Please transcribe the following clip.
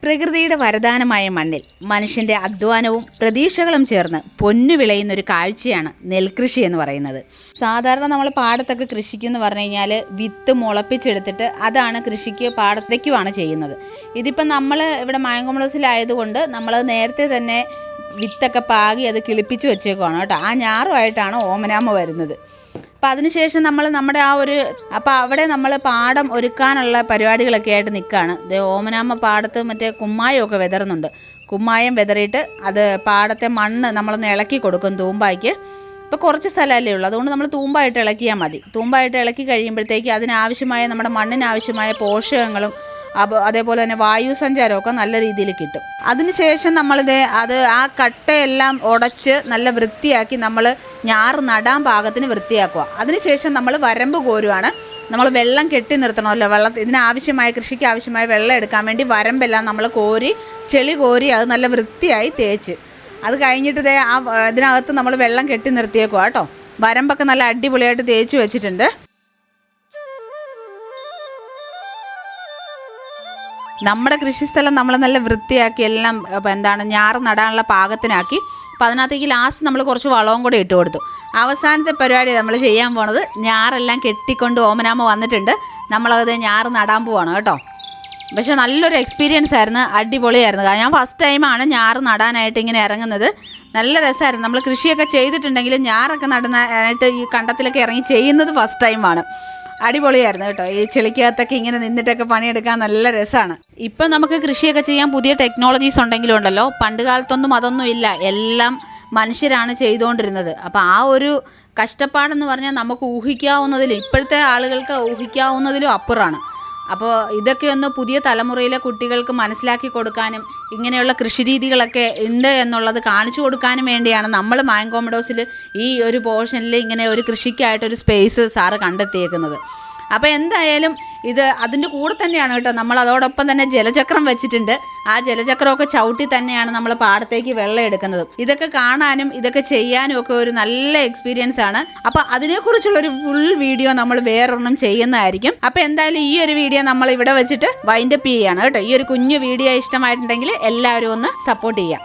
പ്രകൃതിയുടെ വരദാനമായ മണ്ണിൽ മനുഷ്യൻ്റെ അധ്വാനവും പ്രതീക്ഷകളും ചേർന്ന് പൊന്നു വിളയുന്ന ഒരു കാഴ്ചയാണ് നെൽകൃഷി എന്ന് പറയുന്നത്. സാധാരണ നമ്മൾ പാടത്തൊക്കെ കൃഷിക്ക് എന്ന് പറഞ്ഞു കഴിഞ്ഞാൽ വിത്ത് മുളപ്പിച്ചെടുത്തിട്ട് അതാണ് കൃഷിക്ക് പാടത്തേക്കുമാണ് ചെയ്യുന്നത്. ഇതിപ്പം നമ്മൾ ഇവിടെ മായങ്കോമഡോസിലായതുകൊണ്ട് നമ്മൾ നേരത്തെ തന്നെ വിത്തൊക്കെ പാകി അത് കിളിപ്പിച്ച് വെച്ചേക്കുവാണ് കേട്ടോ. ആ ഞാറുമായിട്ടാണ് ഓമനാമ വരുന്നത്. അപ്പം അതിനുശേഷം നമ്മൾ നമ്മുടെ അവിടെ നമ്മൾ പാടം ഒരുക്കാനുള്ള പരിപാടികളൊക്കെ ആയിട്ട് നിൽക്കുകയാണ്. ഓമനാമ്മ പാടത്ത് മറ്റേ കുമ്മായമൊക്കെ വിതറുന്നുണ്ട്. കുമ്മായം വിതറിയിട്ട് അത് പാടത്തെ മണ്ണ് നമ്മളൊന്ന് ഇളക്കി കൊടുക്കും തൂമ്പായ്ക്ക്. ഇപ്പോൾ കുറച്ച് സ്ഥലമല്ലേ ഉള്ളൂ, അതുകൊണ്ട് നമ്മൾ തൂമ്പായിട്ട് ഇളക്കിയാൽ മതി. തൂമ്പായിട്ട് ഇളക്കി കഴിയുമ്പോഴത്തേക്ക് അതിനാവശ്യമായ നമ്മുടെ മണ്ണിനാവശ്യമായ പോഷകങ്ങളും അതേപോലെ തന്നെ വായു സഞ്ചാരമൊക്കെ നല്ല രീതിയിൽ കിട്ടും. അതിനുശേഷം അത് ആ കട്ടയെല്ലാം ഉടച്ച് നല്ല വൃത്തിയാക്കി നമ്മൾ ഞാറ് നടാൻ പാകത്തിന് വൃത്തിയാക്കുക. അതിനുശേഷം നമ്മൾ വരമ്പ് കോരുവാണ്. നമ്മൾ വെള്ളം കെട്ടി നിർത്തണമല്ലോ, കൃഷിക്ക് ആവശ്യമായ വെള്ളം എടുക്കാൻ വേണ്ടി വരമ്പെല്ലാം നമ്മൾ ചെളി കോരി അത് നല്ല വൃത്തിയായി തേച്ച് അത് കഴിഞ്ഞിട്ട് ഇതിനകത്ത് നമ്മൾ വെള്ളം കെട്ടി നിർത്തിയേക്കുക കേട്ടോ. വരമ്പൊക്കെ നല്ല അടിപൊളിയായിട്ട് തേച്ച് വെച്ചിട്ടുണ്ട്. നമ്മുടെ കൃഷിസ്ഥലം നമ്മൾ നല്ല വൃത്തിയാക്കി എല്ലാം ഞാറ് നടാനുള്ള പാകത്തിനാക്കി. അപ്പോൾ അതിനകത്തേക്ക് ലാസ്റ്റ് നമ്മൾ കുറച്ച് വളവും കൂടി ഇട്ട് കൊടുത്തു. അവസാനത്തെ പരിപാടി നമ്മൾ ചെയ്യാൻ പോണത് ഞാറെല്ലാം കെട്ടിക്കൊണ്ട് ഓമനാമ വന്നിട്ടുണ്ട്. നമ്മളത് ഞാറ് നടാൻ പോവാണ് കേട്ടോ. പക്ഷേ നല്ലൊരു എക്സ്പീരിയൻസ് ആയിരുന്നു, അടിപൊളിയായിരുന്നു. ഞാൻ ഫസ്റ്റ് ടൈമാണ് ഞാറ് നടാനായിട്ട് ഇങ്ങനെ ഇറങ്ങുന്നത്. നല്ല രസമായിരുന്നു. നമ്മൾ കൃഷിയൊക്കെ ചെയ്തിട്ടുണ്ടെങ്കിൽ ഞാറൊക്കെ നടുന്നതായിട്ട് ഈ കണ്ടത്തിലൊക്കെ ഇറങ്ങി ചെയ്യുന്നത് ഫസ്റ്റ് ടൈമാണ്. അടിപൊളിയായിരുന്നു കേട്ടോ. ഈ ചെളിക്കകത്തൊക്കെ ഇങ്ങനെ നിന്നിട്ടൊക്കെ പണിയെടുക്കാൻ നല്ല രസമാണ്. ഇപ്പം നമുക്ക് കൃഷിയൊക്കെ ചെയ്യാൻ പുതിയ ടെക്നോളജീസ് ഉണ്ടെങ്കിലും ഉണ്ടല്ലോ, പണ്ട് കാലത്തൊന്നും അതൊന്നും ഇല്ല. എല്ലാം മനുഷ്യരാണ് ചെയ്തുകൊണ്ടിരുന്നത്. അപ്പോൾ ആ ഒരു കഷ്ടപ്പാടെന്ന് പറഞ്ഞാൽ നമുക്ക് ഇപ്പോഴത്തെ ആളുകൾക്ക് ഊഹിക്കാവുന്നതിലും അപ്പുറമാണ്. അപ്പോൾ ഇതൊക്കെ ഒന്ന് പുതിയ തലമുറയിലെ കുട്ടികൾക്ക് മനസ്സിലാക്കി കൊടുക്കാനും ഇങ്ങനെയുള്ള കൃഷിരീതികളൊക്കെ ഉണ്ട് എന്നുള്ളത് കാണിച്ചു കൊടുക്കാനും വേണ്ടിയാണ് നമ്മൾ മായങ്കോമഡോസിൽ ഈ ഒരു പോർഷനിൽ ഇങ്ങനെ ഒരു കൃഷിക്കായിട്ടൊരു സ്പേസ് സാറ് കണ്ടെത്തിയേക്കുന്നത്. അപ്പോൾ എന്തായാലും അതിൻ്റെ കൂടെ തന്നെയാണ് കേട്ടോ, നമ്മൾ അതോടൊപ്പം തന്നെ ജലചക്രം വെച്ചിട്ടുണ്ട്. ആ ജലചക്രമൊക്കെ ചവിട്ടി തന്നെയാണ് നമ്മൾ പാടത്തേക്ക് വെള്ളം എടുക്കുന്നത്. ഇതൊക്കെ കാണാനും ഇതൊക്കെ ചെയ്യാനും ഒക്കെ ഒരു നല്ല എക്സ്പീരിയൻസ് ആണ്. അപ്പോൾ അതിനെക്കുറിച്ചുള്ളൊരു ഫുൾ വീഡിയോ നമ്മൾ വേറൊരെണ്ണം ചെയ്യുന്നതായിരിക്കും. അപ്പോൾ എന്തായാലും ഈ ഒരു വീഡിയോ നമ്മൾ ഇവിടെ വെച്ചിട്ട് വൈൻഡപ്പ് ചെയ്യുകയാണ് കേട്ടോ. ഈ ഒരു കുഞ്ഞു വീഡിയോ ഇഷ്ടമായിട്ടുണ്ടെങ്കിൽ എല്ലാവരും ഒന്ന് സപ്പോർട്ട് ചെയ്യാം.